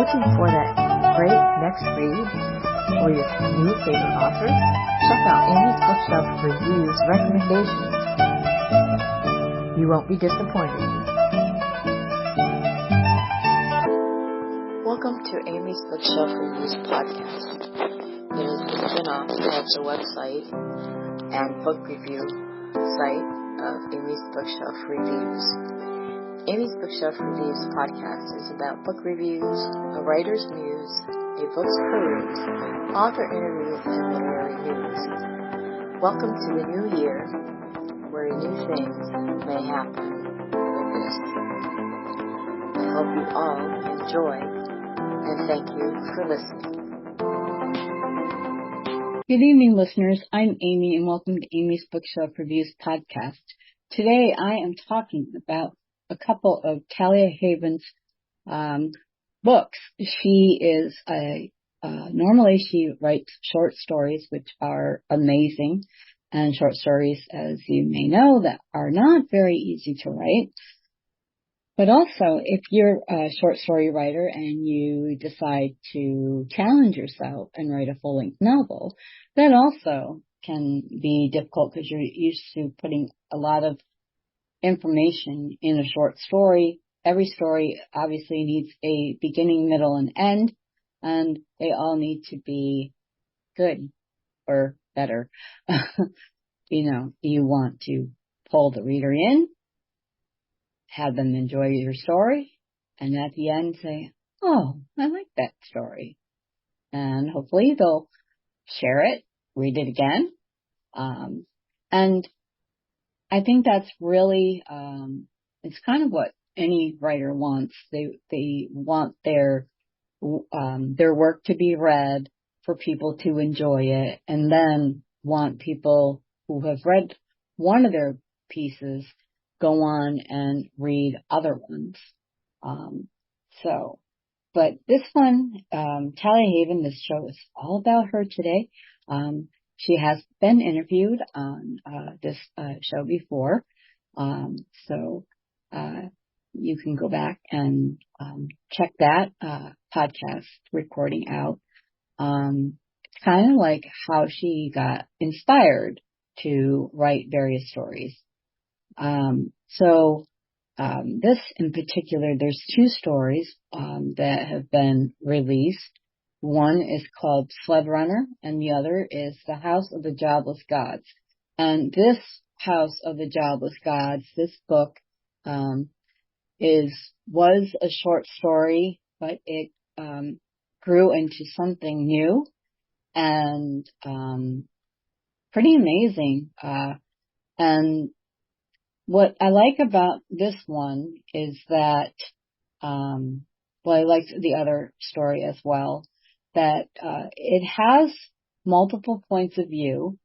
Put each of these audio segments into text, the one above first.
looking for that great next read or your new favorite author? Check out Amy's Bookshelf Reviews recommendations. You won't be disappointed. Welcome to Amy's Bookshelf Reviews podcast. It is a spin-off of the website and book review site of Amy's Bookshelf Reviews. Amy's Bookshelf Reviews podcast is about book reviews, a writer's muse, a book's peruse, author interviews, and literary news. Welcome to the new year, where new things may happen with this. I hope you all enjoy, and thank you for listening. Good evening, listeners. I'm Amy, and welcome to Amy's Bookshelf Reviews podcast. Today, I am talking about a couple of Talia Haven's books. She is normally she writes short stories, which are amazing, and short stories, as you may know, that are not very easy to write. But also, if you're a short story writer and you decide to challenge yourself and write a full-length novel, that also can be difficult because you're used to putting a lot of information in a short story. Every story obviously needs a beginning, middle, and end, and they all need to be good or better. You want to pull the reader in, have them enjoy your story, and at the end say, oh, I like that story. And hopefully they'll share it, read it again. And I think that's really, it's kind of what any writer wants. They want their work to be read, for people to enjoy it, and then want people who have read one of their pieces go on and read other ones. But this one, Talia Haven, this show is all about her today. She has been interviewed on this show before, so you can go back and check that podcast recording out. It's kind of like how she got inspired to write various stories. This in particular, there's two stories that have been released. One is called Sled, and the other is The House of the Jobless Gods. And this House of the Jobless Gods, this book, was a short story, but it grew into something new and pretty amazing. And what I like about this one is that, I liked the other story as well, that it has multiple points of view,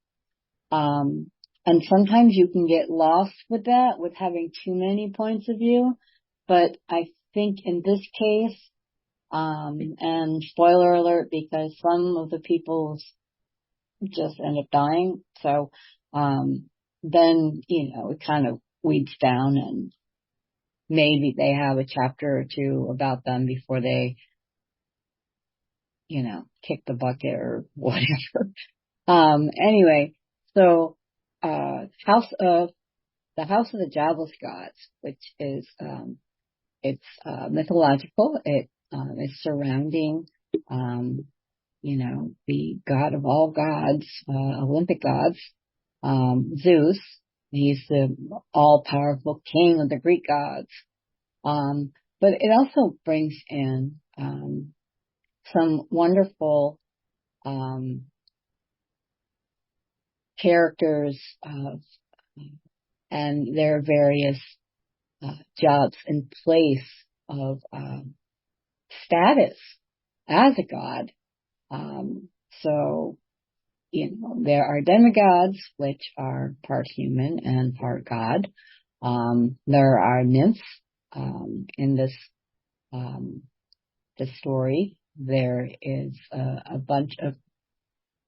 and sometimes you can get lost with that, with having too many points of view. But I think in this case, and spoiler alert, because some of the people just end up dying, so then, it kind of weeds down, and maybe they have a chapter or two about them before they, kick the bucket or whatever. Anyway, so the House of the Jobless Gods, which is it's mythological. It is surrounding the god of all gods, Olympic gods, Zeus. He's the all-powerful king of the Greek gods. But it also brings in some wonderful characters and their various jobs and place of status as a god. There are demigods, which are part human and part god. There are nymphs in this story. There is a bunch of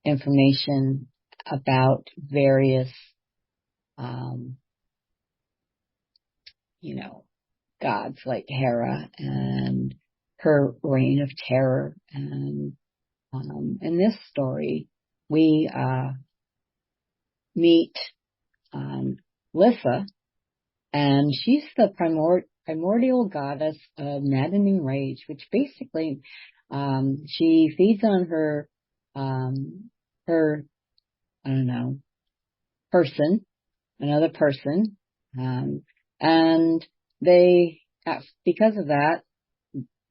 information about various, gods like Hera and her reign of terror. And in this story, we meet Lissa, and she's the primordial goddess of maddening rage, which basically she feeds on her I don't know, another person, and they, because of that,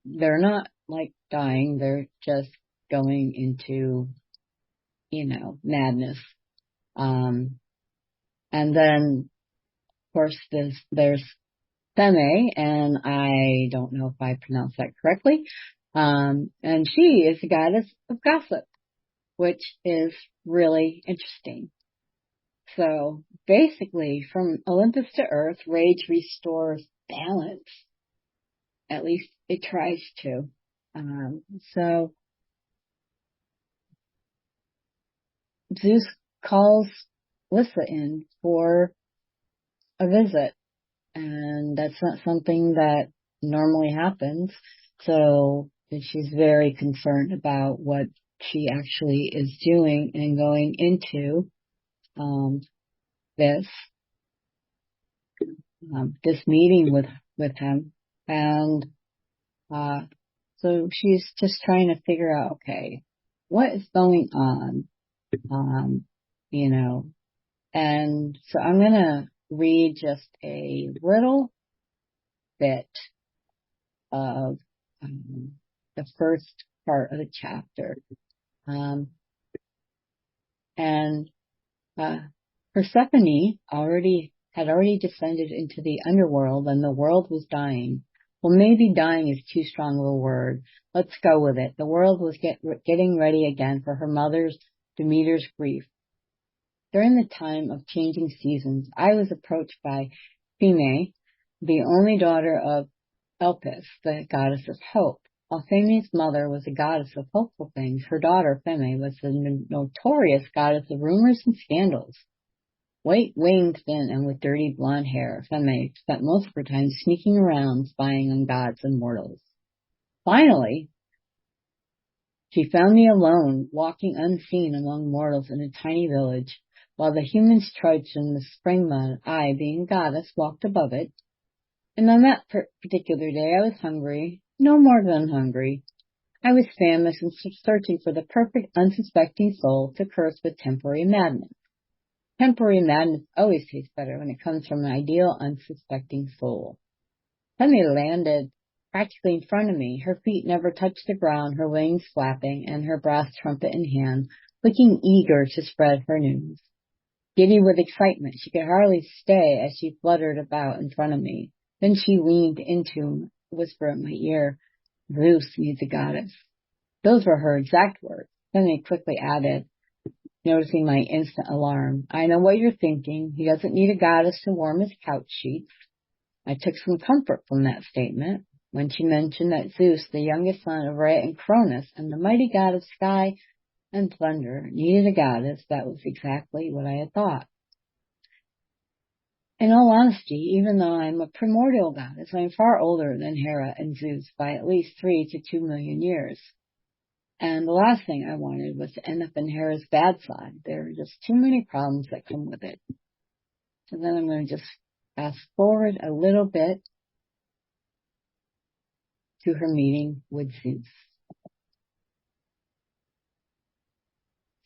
they're not like dying, they're just going into, madness. And then, of course, there's Feme, and I don't know if I pronounced that correctly, and she is the goddess of gossip, which is really interesting. So basically, from Olympus to Earth, rage restores balance. At least it tries to. So Zeus calls Lissa in for a visit, and that's not something that normally happens. So she's very concerned about what she actually is doing and going into this meeting with him, and so she's just trying to figure out, okay, what is going on, and so I'm gonna read just a little bit of the first part of the chapter, and Persephone had already descended into the underworld, and the world was dying. Well, maybe dying is too strong of a word. Let's go with it. The world was getting ready again for her mother's, Demeter's, grief. During the time of changing seasons, I was approached by Pheme, the only daughter of Elpis, the goddess of hope. While Pheme's mother was a goddess of hopeful things, her daughter Pheme was the notorious goddess of rumors and scandals. White-winged, thin, and with dirty blonde hair, Pheme spent most of her time sneaking around, spying on gods and mortals. Finally, she found me alone, walking unseen among mortals in a tiny village. While the humans trudged in the spring mud, I, being a goddess, walked above it. And on that particular day, I was hungry, no more than hungry. I was famished and searching for the perfect, unsuspecting soul to curse with temporary madness. Temporary madness always tastes better when it comes from an ideal, unsuspecting soul. Feme landed practically in front of me. Her feet never touched the ground, her wings flapping, and her brass trumpet in hand, looking eager to spread her news. Giddy with excitement, she could hardly stay as she fluttered about in front of me. Then she leaned into a whisper in my ear, "Zeus needs a goddess." Those were her exact words. Feme quickly added, noticing my instant alarm, "I know what you're thinking. He doesn't need a goddess to warm his couch sheets." I took some comfort from that statement. When she mentioned that Zeus, the youngest son of Rhea and Cronus, and the mighty god of sky and thunder, needed a goddess, that was exactly what I had thought. In all honesty, even though I'm a primordial goddess, I'm far older than Hera and Zeus by at least 3 to 2 million years. And the last thing I wanted was to end up in Hera's bad side. There are just too many problems that come with it. So then I'm going to just fast forward a little bit to her meeting with Zeus.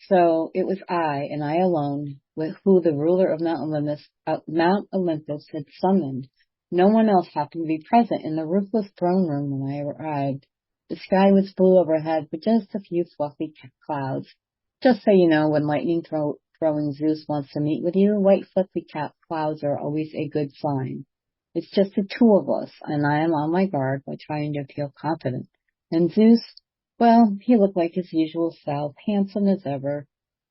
So it was I, and I alone, who the ruler of Mount Olympus had summoned. No one else happened to be present in the roofless throne room when I arrived. The sky was blue overhead with just a few fluffy clouds. Just so you know, when lightning throwing Zeus wants to meet with you, white fluffy clouds are always a good sign. It's just the two of us, and I am on my guard by trying to feel confident. And Zeus, well, he looked like his usual self, handsome as ever,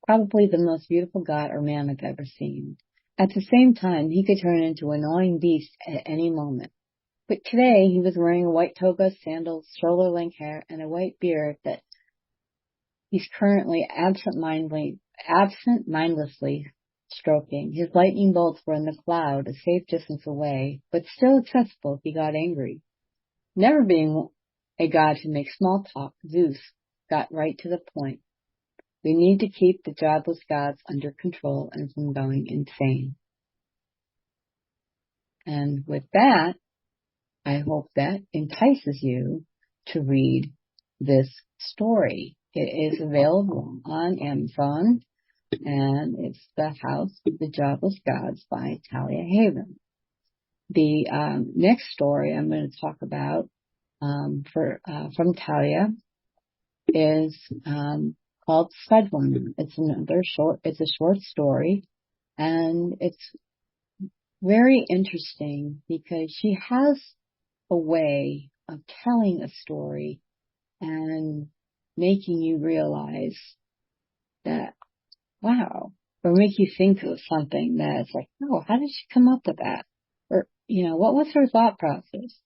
probably the most beautiful god or man I've ever seen. At the same time, he could turn into an annoying beast at any moment. But today, he was wearing a white toga, sandals, shoulder-length hair, and a white beard that he's currently absent-mindedly stroking. His lightning bolts were in the cloud, a safe distance away, but still accessible if he got angry. Never being a god who makes small talk, Zeus, got right to the point. We need to keep the jobless gods under control and from going insane. And with that, I hope that entices you to read this story. It is available on Amazon, and it's The House of the Jobless Gods by Talia Haven. The next story I'm going to talk about from Talia is called Sled. It's a short story, and it's very interesting because she has a way of telling a story and making you realize that, wow, or make you think of something that's like, oh, how did she come up with that? Or, what was her thought process?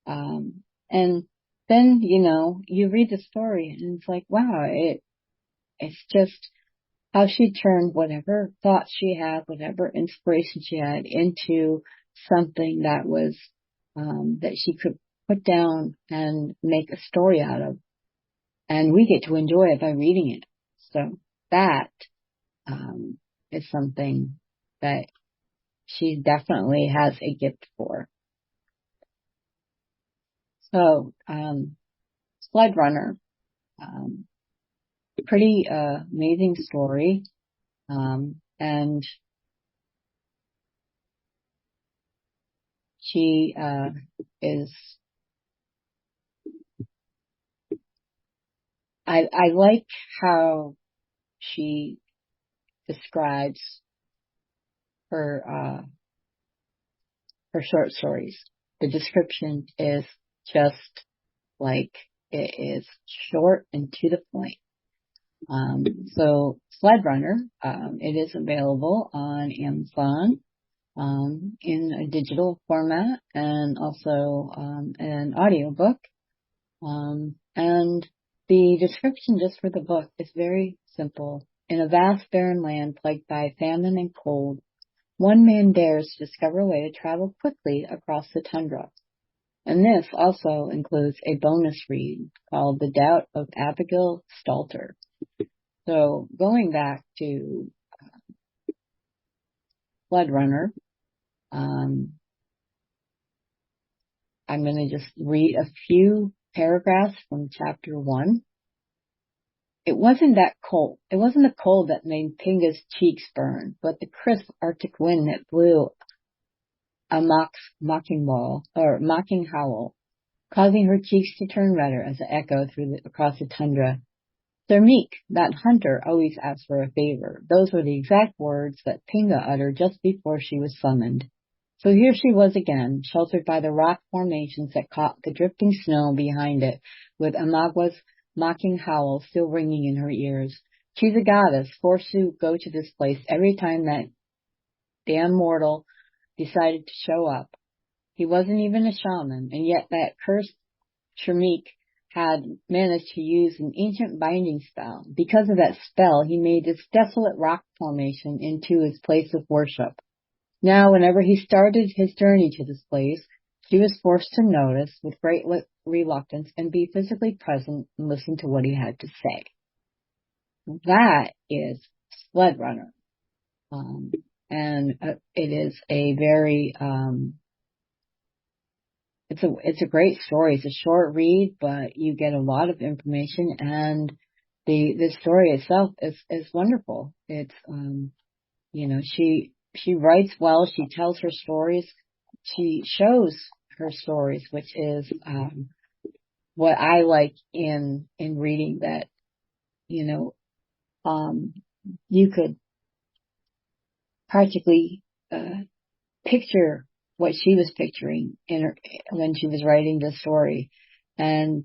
And then, you read the story and it's like, wow, it's just how she turned whatever thoughts she had, whatever inspiration she had into something that was, that she could put down and make a story out of. And we get to enjoy it by reading it. So that, is something that she definitely has a gift for. So, Sled Runner, pretty, amazing story. And she, I like how she describes her short stories. The description is just like, it is short and to the point. So Sled Runner, it is available on Amazon, in a digital format and also, an audiobook. And the description just for the book is very simple. In a vast barren land plagued by famine and cold, one man dares to discover a way to travel quickly across the tundra. And this also includes a bonus read called The Doubt of Abigail Stalter. So going back to Sled Runner, I'm going to just read a few paragraphs from chapter 1. It wasn't that cold. It wasn't the cold that made Pinga's cheeks burn, but the crisp Arctic wind that blew a mocking howl, causing her cheeks to turn redder as it echoed across the tundra. Sir Meek, that hunter, always asked for a favor. Those were the exact words that Pinga uttered just before she was summoned. So here she was again, sheltered by the rock formations that caught the drifting snow behind it, with Amagwa's mocking howl still ringing in her ears. She's a goddess, forced to go to this place every time that damn mortal decided to show up. He wasn't even a shaman, and yet that cursed Shermeek had managed to use an ancient binding spell. Because of that spell, he made this desolate rock formation into his place of worship. Now, whenever he started his journey to this place, she was forced to notice with great reluctance and be physically present and listen to what he had to say. That is Sled Runner. And it is a very, it's a great story. It's a short read, but you get a lot of information, and the story itself is wonderful. It's, she writes well, she tells her stories, she shows her stories, which is, what I like in reading, that, you could practically, picture what she was picturing when she was writing the story. And,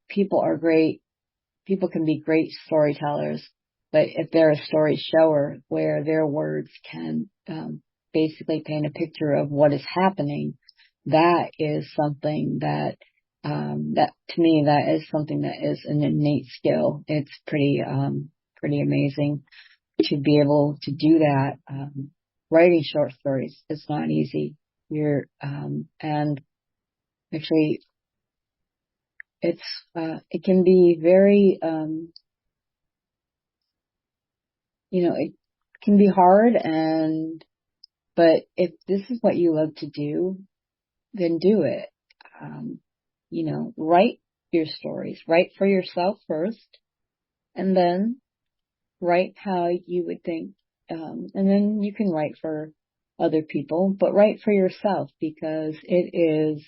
people are great. People can be great storytellers, but if they're a story shower where their words can, basically paint a picture of what is happening, that is something that, that to me, that is something that is an innate skill. It's pretty amazing to be able to do that. Writing short stories is not easy. And actually, it can be very, it can be hard, but if this is what you love to do, then do it. Write your stories, write for yourself first, and then write how you would think, and then you can write for other people, but write for yourself because it is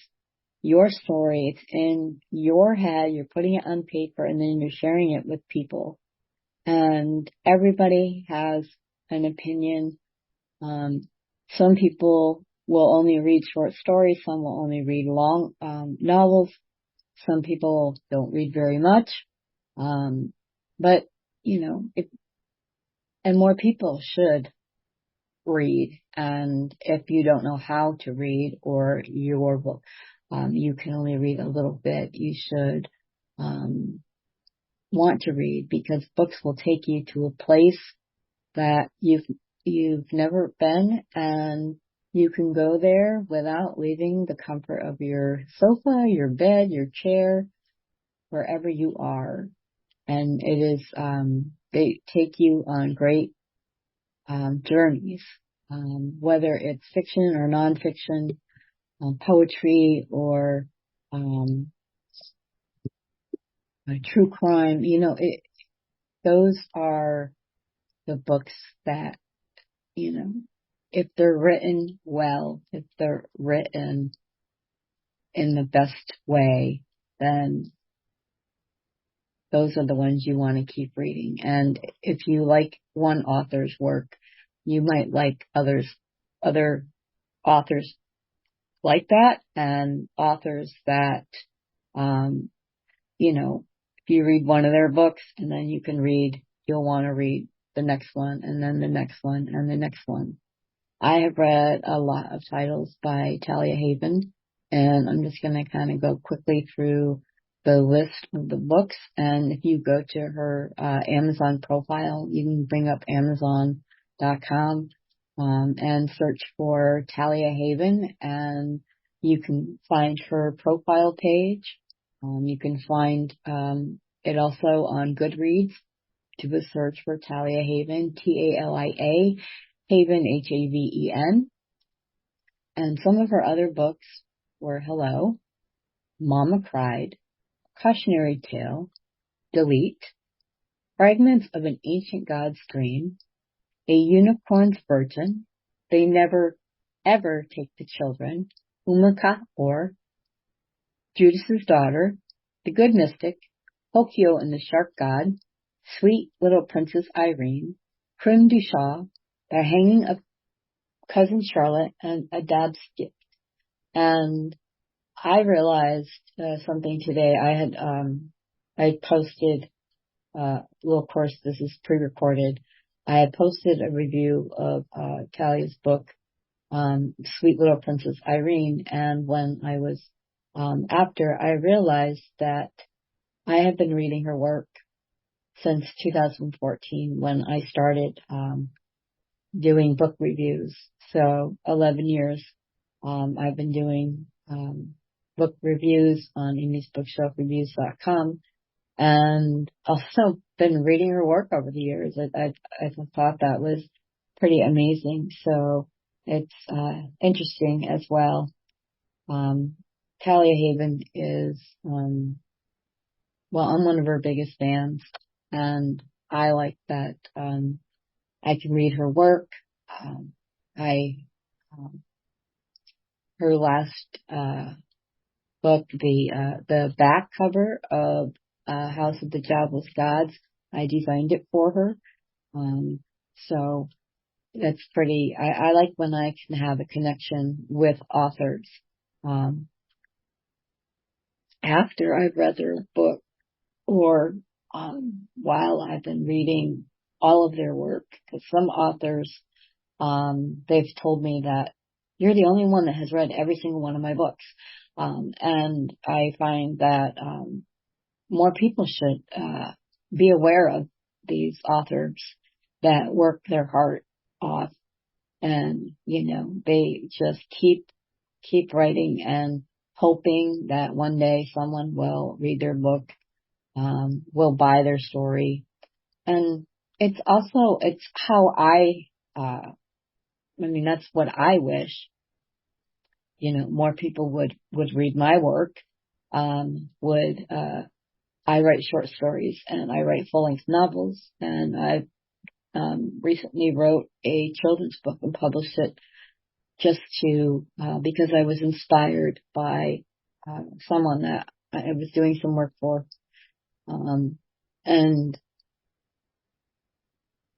your story. It's in your head. You're putting it on paper and then you're sharing it with people. And everybody has an opinion. Some people will only read short stories. Some will only read long novels. Some people don't read very much. But, and more people should read. And if you don't know how to read or you can only read a little bit, you should want to read because books will take you to a place that you've never been, and you can go there without leaving the comfort of your sofa, your bed, your chair, wherever you are. And it is they take you on great journeys, whether it's fiction or nonfiction, poetry or true crime. Those are the books that, if they're written well, if they're written in the best way, then those are the ones you want to keep reading. And if you like one author's work, you might like other authors like that, and authors that, if you read one of their books and then you'll want to read the next one and then the next one and the next one. I have read a lot of titles by Talia Haven, and I'm just going to kind of go quickly through the list of the books. And if you go to her Amazon profile, you can bring up Amazon.com and search for Talia Haven, and you can find her profile page. You can find it also on Goodreads. Do a search for Talia Haven, Talia Haven, Haven. And some of her other books were Hello, Mama Cried, Cautionary Tale, Delete, Fragments of an Ancient God's Dream, A Unicorn's Virgin, They Never Ever Take the Children, Umaka or Judas's Daughter, The Good Mystic, Hokyo and the Shark God, Sweet Little Princess Irene, Creme du Chat, The Hanging of Cousin Charlotte, and Adab's Gift. And I realized something today. I posted, well, of course, this is pre-recorded. I had posted a review of Talia's book, Sweet Little Princess Irene, and when I was after, I realized that I have been reading her work since 2014 when I started doing book reviews. So 11 years I've been doing book reviews on amysbookshelfreviews.com, and also been reading her work over the years. I thought that was pretty amazing. So it's interesting as well. Talia Haven is, I'm one of her biggest fans, and I like that I can read her work. Her last book, the back cover of House of the Jobless Gods, I designed it for her. So that's pretty. I like when I can have a connection with authors. After I've read their book, or while I've been reading all of their work, because some authors, they've told me that you're the only one that has read every single one of my books. And I find that more people should be aware of these authors that work their heart off, and they just keep writing and hoping that one day someone will read their book, will buy their story. And it's how that's what I wish, more people would read my work, I write short stories and I write full-length novels, and I recently wrote a children's book and published it just because I was inspired by someone that I was doing some work for. And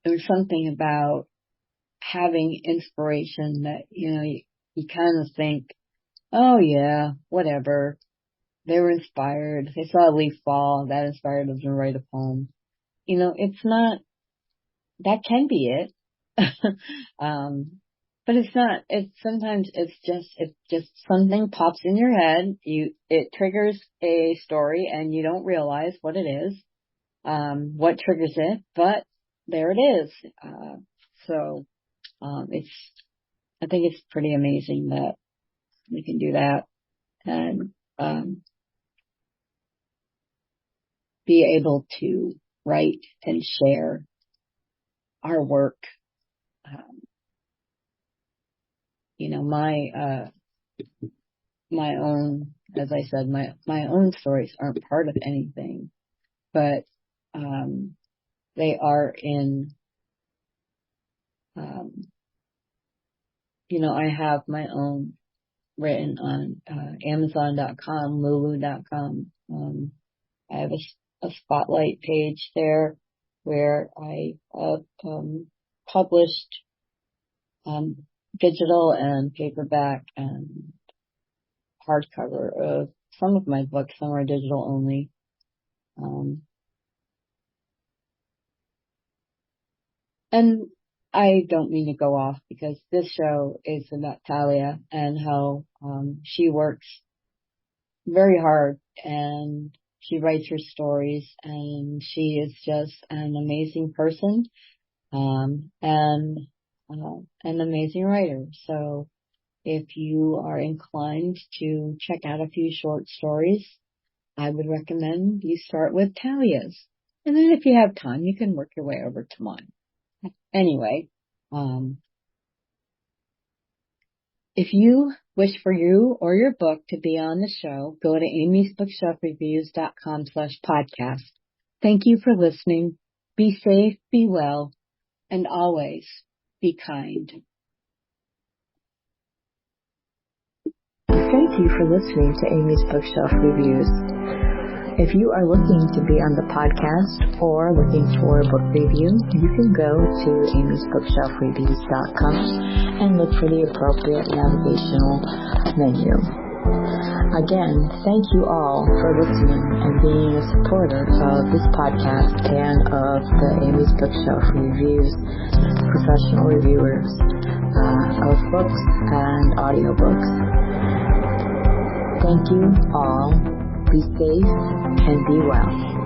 there was something about having inspiration that, you kind of think, oh yeah, whatever. They were inspired. They saw a leaf fall. That inspired them to write a poem. It's not, that can be it. But it's not, sometimes it's just something pops in your head. It triggers a story and you don't realize what it is, what triggers it, but there it is. I think it's pretty amazing that we can do that and, be able to write and share our work. My own, as I said, my own stories aren't part of anything, but, they are in, I have my own written on, Amazon.com, Lulu.com. I have a spotlight page there where I have published digital and paperback and hardcover of some of my books. Some are digital only. And I don't mean to go off because this show is about Talia and how she works very hard and she writes her stories and she is just an amazing person and an amazing writer. So if you are inclined to check out a few short stories, I would recommend you start with Talia's. And then if you have time, you can work your way over to mine. Anyway, if you wish for you or your book to be on the show, go to amysbookshelfreviews.com/podcast. Thank you for listening. Be safe, be well, and always be kind. Thank you for listening to Amy's Bookshelf Reviews. If you are looking to be on the podcast or looking for a book review, you can go to amysbookshelfreviews.com and look for the appropriate navigational menu. Again, thank you all for listening and being a supporter of this podcast and of the Amy's Bookshelf Reviews, professional reviewers of books and audiobooks. Thank you all. Be safe and be well.